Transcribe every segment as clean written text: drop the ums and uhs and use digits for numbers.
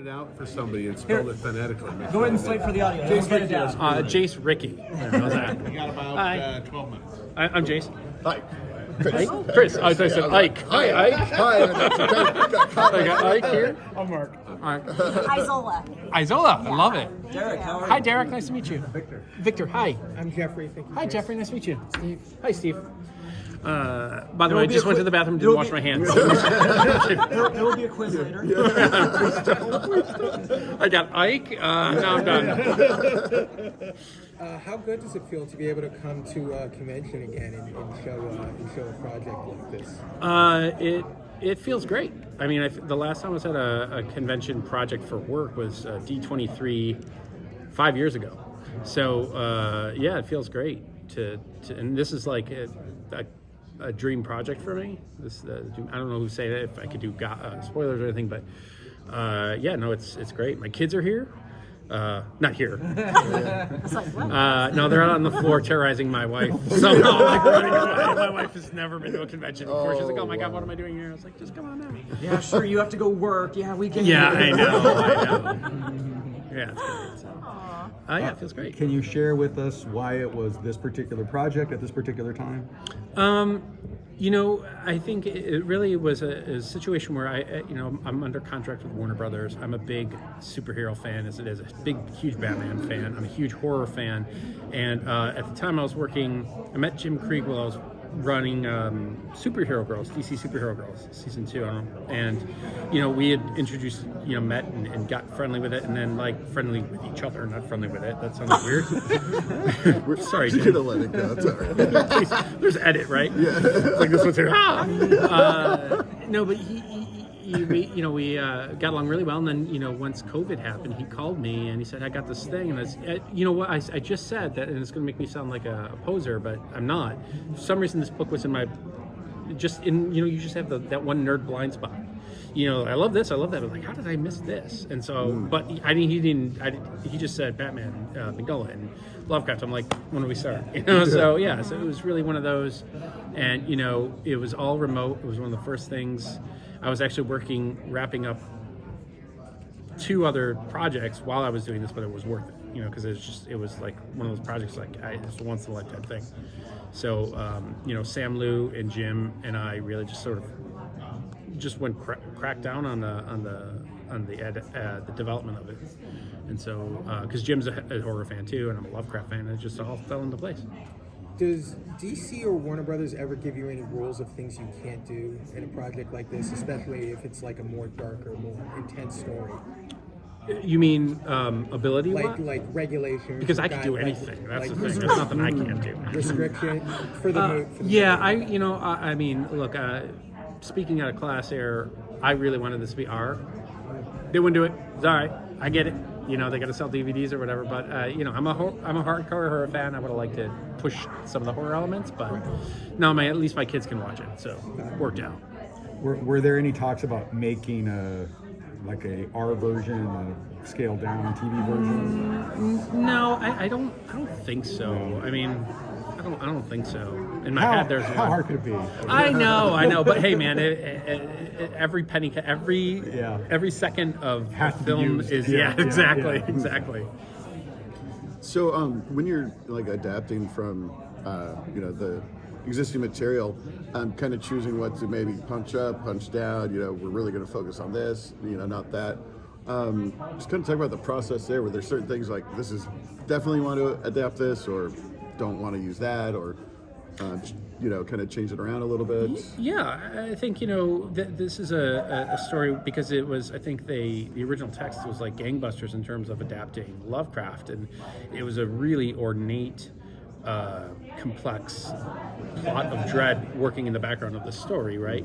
it out for somebody and spelled it phonetically. Go ahead and slate for the audio. Jace Ricci down. Jace Ricci. How's that? We got about 12 minutes. I'm Jace. Hi. Chris. I said Ike. Hi, Ike. Hi. I got Ike here. I'm Mark. Isola. Isola. I love it. Derek, how are you? Hi, Derek. Nice to meet you. Victor. Hi. I'm Jeffrey. Thank you. Hi, Jeffrey. Nice to meet you. Steve. Hi, Steve. By the way, I just went to the bathroom to wash my hands. There will be a quiz later. I got Ike. Now I'm done. How good does it feel to be able to come to a convention again and show a project like this? It feels great. I mean, the last time I was at a convention project for work was D23 5 years ago. So yeah, it feels great to and this is like a dream project for me. This I don't know who say that, if I could do spoilers or anything, but yeah, no, it's great. My kids are here. Not here. No, they're out on the floor terrorizing my wife. Somehow, like, running away. My wife has never been to a convention before. She's like, "Oh my God, what am I doing here?" I was like, "Just come on now." Yeah, sure. You have to go work. Yeah, we get. Yeah, I know. Yeah, it's great. So. Yeah, it feels great. Can you share with us why it was this particular project at this particular time? You know, I think it really was a situation where I'm under contract with Warner Brothers. I'm a big superhero fan, as it is, a big, huge Batman fan. I'm a huge horror fan. And at the time I met Jim Krieg while I was running Superhero Girls, DC Superhero Girls, season 2, I don't know. And, we had introduced, met and got friendly with it, and then friendly with each other, not friendly with it. That sounds weird. We're sorry, You're Jim. gonna let it go. It's all right. Please, there's edit, right? Yeah. It's like this one's here. No, but we got along really well, and then once COVID happened, he called me and he said, "I got this thing," and I just said that, and it's going to make me sound like a poser, but I'm not. For some reason, this book was in my, you just have that one nerd blind spot. I love this, I love that, but like, how did I miss this? And so, but he just said Batman, Mignola, and Lovecraft. I'm like, when do we start? So yeah, so it was really one of those, and it was all remote. It was one of the first things. I was actually wrapping up 2 other projects while I was doing this, but it was worth it, because it was like one of those projects, it's a once in a lifetime thing. So, Sam Liu and Jim and I really just sort of went crack down on the development of it. And so, because Jim's a horror fan too, and I'm a Lovecraft fan, it just all fell into place. Does DC or Warner Brothers ever give you any rules of things you can't do in a project like this, especially if it's like a more darker, more intense story? You mean ability? Like regulations? Because I can do anything. That's the thing. There's nothing I can't do. Restriction for the yeah, I mean, look. Speaking out of class here, I really wanted this to be R. They wouldn't do it. It's all right. I get it. They got to sell DVDs or whatever. But I'm a hardcore horror fan. I would have liked to push some of the horror elements, but no, at least my kids can watch it, so it worked out. Were there any talks about making a R version, a scaled down TV version? No, I don't think so. No. I mean, I don't think so. In my head, there's how hard could it be? I know. But hey, man, every penny, every second of film is exactly. So, when you're adapting from, the existing material, kind of choosing what to maybe punch up, punch down. We're really going to focus on this. Not that. Just kind of talk about the process there. Where there's certain things like this is definitely want to adapt this, or don't want to use that, or just, kind of change it around a little bit. Yeah, I think this is a story because it was. I think the original text was like gangbusters in terms of adapting Lovecraft, and it was a really ornate, complex plot of dread working in the background of the story, right?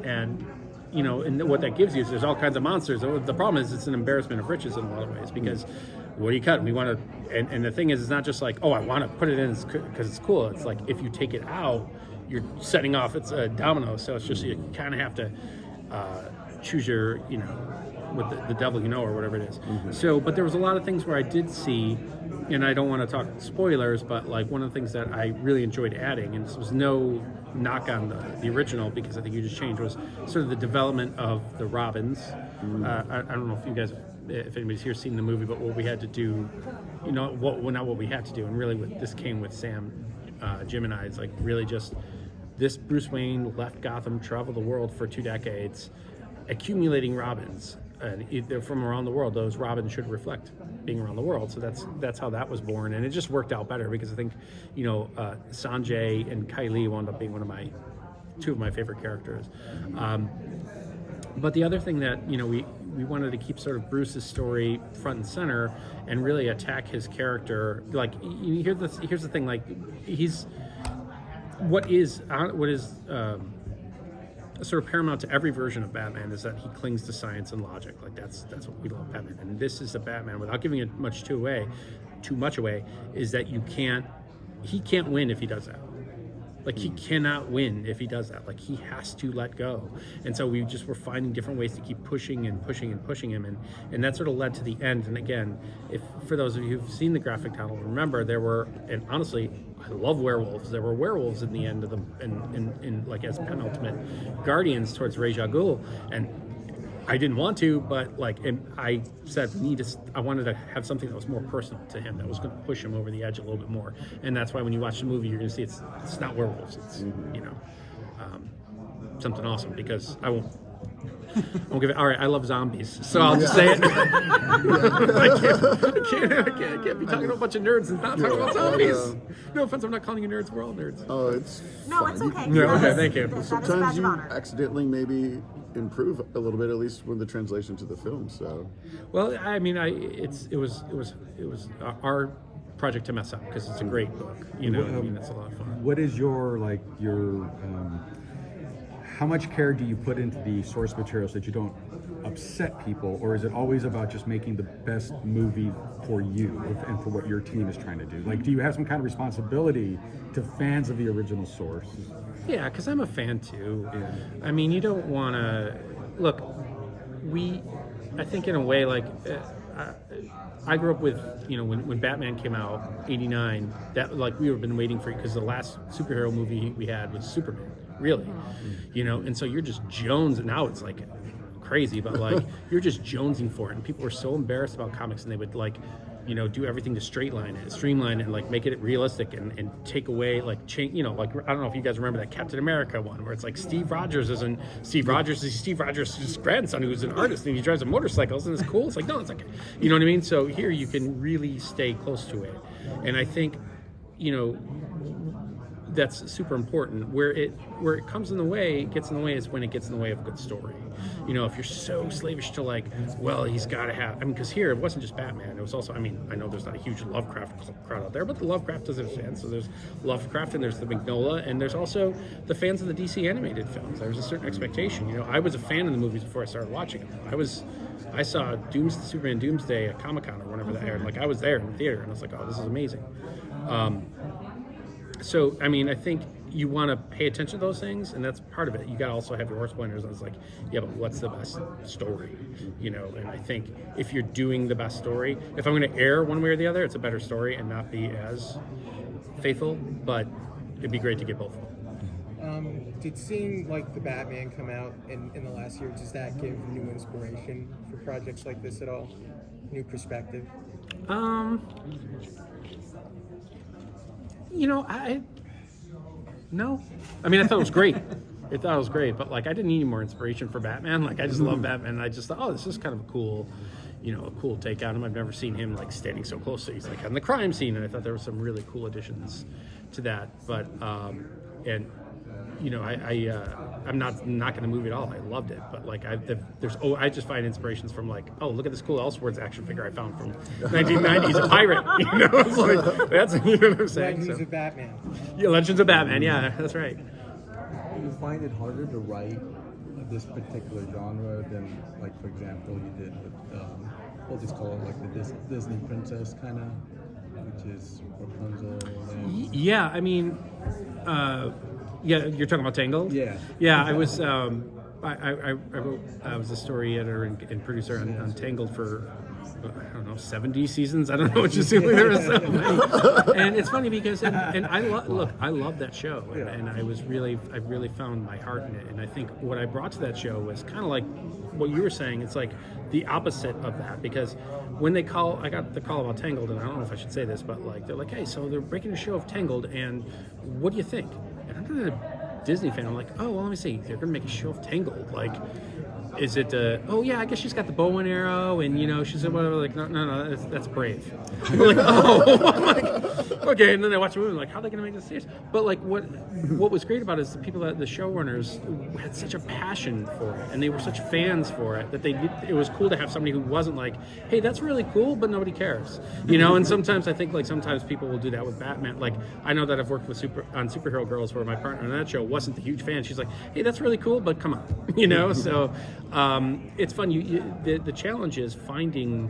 And what that gives you is there's all kinds of monsters. The problem is it's an embarrassment of riches in a lot of ways because. What do you cut? We want to, and the thing is, it's not just like, oh, I want to put it in because it's cool. It's like if you take it out, you're setting off. It's a domino. So it's just you kind of have to choose your with the devil you know or whatever it is. So, but there was a lot of things where I did see, and I don't want to talk spoilers, but like one of the things that I really enjoyed adding, and this was no knock on the original because I think you just changed, was sort of the development of the Robins. I don't know if you guys, if anybody's here seen the movie, but what we had to do, you know, not what we had to do, and really this came with Sam, Jim and I, it's like really just this Bruce Wayne left Gotham, traveled the world for 2 decades, accumulating Robins. And they're from around the world. Those Robins should reflect being around the world. So that's how that was born, and it just worked out better because I think, you know, Sanjay and Kylie wound up being two of my favorite characters. But the other thing that, you know, we wanted to keep sort of Bruce's story front and center and really attack his character. Like, here's the thing, like what is sort of paramount to every version of Batman is that he clings to science and logic. Like that's what we love Batman. And this is a Batman, without giving it too much away, is that he can't win if he does that. Like he cannot win if he does that. Like he has to let go. And so we just were finding different ways to keep pushing him, and that sort of led to the end. And again, if for those of you who've seen the graphic novel, remember there were, and honestly, I love werewolves. There were werewolves in the end of the in like as penultimate guardians towards Ra's al Ghul, and I didn't want to, but like, and I said I wanted to have something that was more personal to him, that was going to push him over the edge a little bit more, and that's why when you watch the movie, you're going to see it's not werewolves, it's you know, something awesome, because I won't give it. All right, I love zombies, so I'll just say it. I can't be talking to a bunch of nerds and not talking about zombies. No offense, I'm not calling you nerds. We're all nerds. Oh, it's No, fine. it's okay. No, That okay, is- thank you. that is a Sometimes badge you of honor. accidentally maybe improve a little bit, at least with the translation to the film. So Well, I mean, it was our project to mess up because it's a great book. You know, I mean, it's a lot of fun. What is your how much care do you put into the source material so that you don't upset people, or is it always about just making the best movie for you and for what your team is trying to do? Like, do you have some kind of responsibility to fans of the original source? Yeah, because I'm a fan too. Yeah. I mean, you don't want to look. I think in a way, like I grew up with, you know, when Batman came out, '89. That like we have been waiting for, because the last superhero movie we had was Superman. Really, you know, and so you're just jonesing. Now it's like crazy, but like you're just jonesing for it, and people were so embarrassed about comics, and they would like, you know, do everything to streamline it, and like make it realistic, and take away like change, you know, like I don't know if you guys remember that Captain America one where it's like Steve Rogers isn't Steve Rogers, is Steve Rogers' grandson who's an artist and he drives a motorcycle, and it's cool. It's like, no, it's like, you know what I mean? So here you can really stay close to it, and I think, you know, that's super important. Where it comes in the way, gets in the way, is when it gets in the way of a good story. You know, if you're so slavish to like, well, he's got to have. I mean, because here it wasn't just Batman. It was also, I mean, I know there's not a huge Lovecraft crowd out there, but the Lovecraft does have fans. So there's Lovecraft, and there's the Mignola, and there's also the fans of the DC animated films. There was a certain expectation. You know, I was a fan of the movies before I started watching them. I saw Superman Doomsday at Comic-Con or whenever that aired. Like I was there in the theater, and I was like, oh, this is amazing. So, I mean, I think you want to pay attention to those things, and that's part of it. You got to also have your horse pointers. And it's like, yeah, but what's the best story? You know, and I think if you're doing the best story, if I'm going to err one way or the other, it's a better story and not be as faithful, but it'd be great to get both of them. Did seeing like the Batman come out in the last year, does that give new inspiration for projects like this at all? New perspective? You know, no. I mean, I thought it was great. But like, I didn't need any more inspiration for Batman. Like, I just love Batman. And I just thought, oh, this is kind of a cool take on him. I've never seen him like standing so close to. He's like on the crime scene, and I thought there were some really cool additions to that. But and you know, I'm not knocking the movie at all. I loved it, but like I just find inspirations from like, oh, look at this cool Elseworlds action figure I found from 1990s, a pirate. You know, it's like that's, you know what I'm saying. Legends So, of Batman. yeah, Legends of Batman. Yeah, that's right. Do you find it harder to write this particular genre than, like, for example, you did with, we'll just call it like the Disney princess kind of, which is Rapunzel? Yeah, I mean, yeah, you're talking about Tangled? Yeah. Yeah, I was, I wrote, I was a story editor and producer on Tangled for, I don't know, 70 seasons. I don't know what you see. There was so many. And it's funny because, and I love that show. And I really found my heart in it. And I think what I brought to that show was kind of like what you were saying. It's like the opposite of that, because when I got the call about Tangled, and I don't know if I should say this, but like, they're like, hey, so they're breaking a show of Tangled, and what do you think? And I'm not a Disney fan. I'm like, oh, well, let me see. They're going to make a show of Tangled. Like, is it, oh yeah, I guess she's got the bow and arrow, and you know, she's whatever, like, no, that's Brave. I'm like, oh, I'm like, okay, and then I watch the movie, I'm like, how are they gonna make this serious? But like, what was great about it is the people the showrunners had such a passion for it, and they were such fans for it, that it was cool to have somebody who wasn't like, hey, that's really cool, but nobody cares, you know. And sometimes I think, like, sometimes people will do that with Batman. Like, I know that I've worked with on Superhero Girls, where my partner on that show wasn't the huge fan. She's like, hey, that's really cool, but come on, you know. So it's fun. The challenge is finding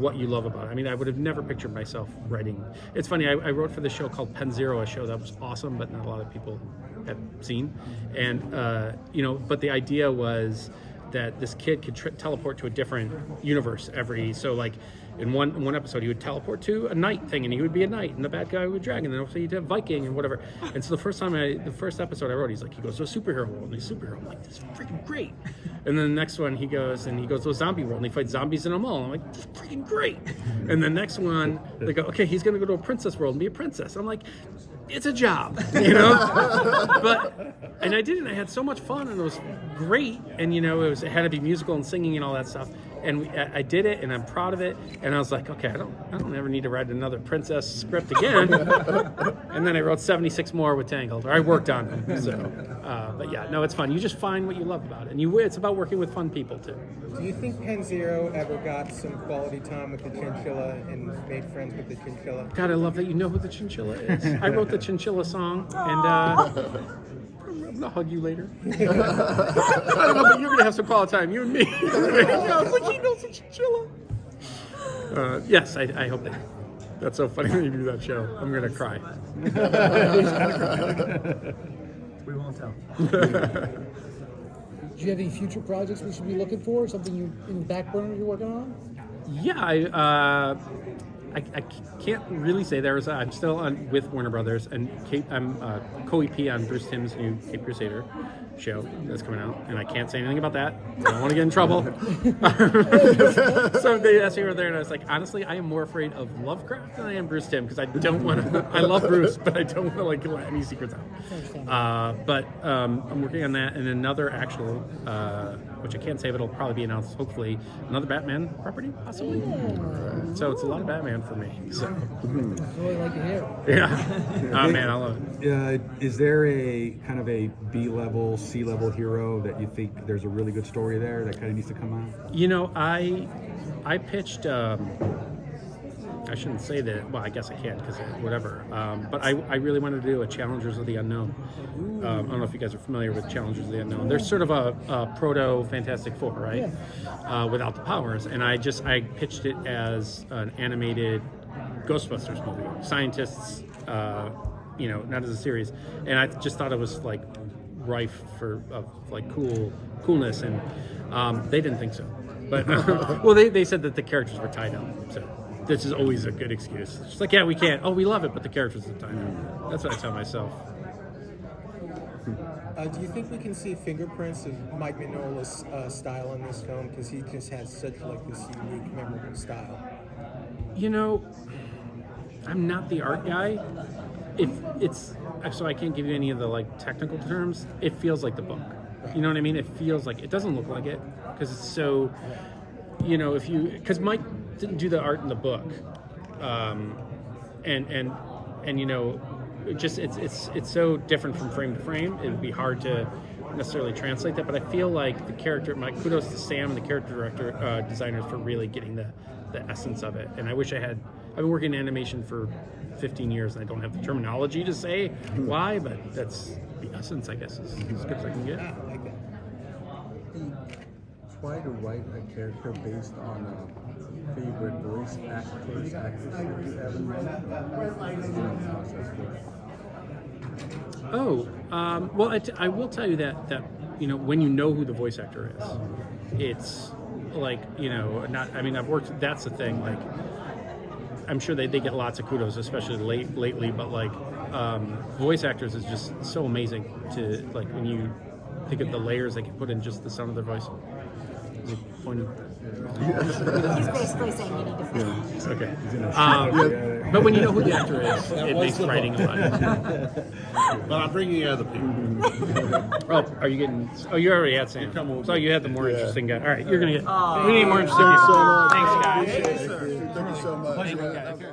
what you love about it. I mean, I would have never pictured myself writing. It's funny, I wrote for this show called Pen Zero, a show that was awesome, but not a lot of people have seen. And, you know, but the idea was that this kid could teleport to a different universe so like, in one episode, he would teleport to a knight thing, and he would be a knight, and the bad guy would be a dragon, and also he'd have Viking and whatever. And so the first episode I wrote, he's like, he goes to a superhero world, and he's a superhero. I'm like, this is freaking great. And then the next one, he goes to a zombie world, and he fights zombies in a mall. I'm like, this is freaking great. And the next one, they go, okay, he's gonna go to a princess world and be a princess. I'm like, it's a job, you know. And I did it, and I had so much fun, and it was great. And you know, it had to be musical and singing and all that stuff. And I did it, and I'm proud of it. And I was like, okay, I don't ever need to write another princess script again. And then I wrote 76 more with Tangled, or I worked on them. So, but yeah, no, it's fun. You just find what you love about it, and it's about working with fun people too. Do you think Pen Zero ever got some quality time with the chinchilla and made friends with the chinchilla? God, I love that you know who the chinchilla is. I wrote the chinchilla song, and I'm gonna hug you later. I don't know, but you're gonna have some quality time, you and me. I was like, he knows the chinchilla. Yes, I hope that. That's so funny when you do that show. I'm gonna cry. We won't tell. Do you have any future projects we should be looking for? Something you in the back burner you're working on? Yeah, I can't really say I'm still with Warner Brothers, and I'm co-EP on Bruce Timm's new Cape Crusader show that's coming out, and I can't say anything about that. I don't want to get in trouble. So they asked me over there, and I was like, honestly, I am more afraid of Lovecraft than I am Bruce Timm, because I don't want to. I love Bruce, but I don't want to like let any secrets out. But I'm working on that, and another actual, which I can't say, but it'll probably be announced. Hopefully, another Batman property, possibly. So it's a lot of Batman for me. So. That's what I like to hear. Yeah. Oh man, I love it. Is there a kind of a B-level, C-level hero that you think there's a really good story there that kind of needs to come out? You know, I pitched. I shouldn't say that. Well, I guess I can, because whatever. But I really wanted to do a Challengers of the Unknown. I don't know if you guys are familiar with Challengers of the Unknown. They're sort of a proto Fantastic Four, right? Yeah. Without the powers. And I pitched it as an animated Ghostbusters movie. Scientists, you know, not as a series. And I just thought it was like rife for like coolness, and they didn't think so. But well, they said that the characters were tied up. So this is always a good excuse. It's just like, yeah, we can't. Oh, we love it, but the characters are tied up. That's what I tell myself. Do you think we can see fingerprints of Mike Mignola's style in this film? Because he just has such like this unique, memorable style. You know, I'm not the art guy. So I can't give you any of the like technical terms. It feels like the book. You know what I mean? It feels like it doesn't look like it, because it's so. You know, because Mike didn't do the art in the book, and you know. It's so different from frame to frame. It would be hard to necessarily translate that, but I feel like the character. My kudos to Sam and the character director, designers for really getting the essence of it. And I wish I've been working in animation for 15 years, and I don't have the terminology to say why, but that's the essence, I guess, is as good as I can get. I like that. Try to write a character based on a favorite voice actresses that haven't met. Oh, well, I will tell you that when you know who the voice actor is, it's like, not, I mean, that's the thing, like, I'm sure they get lots of kudos, especially lately, but like, voice actors is just so amazing to, like, when you think of the layers they can put in just the sound of their voice. Is it pointing? He's basically saying you need to finish. Okay. But when you know who the actor is, it makes writing a lot easier. But I'm bringing other people. Oh, are you getting? Oh, you already had Sam. So you had the more interesting guy. All right, you're gonna get. We need more interesting. Thanks so much. Thanks, guys. Thank you so much. Thank you, guys.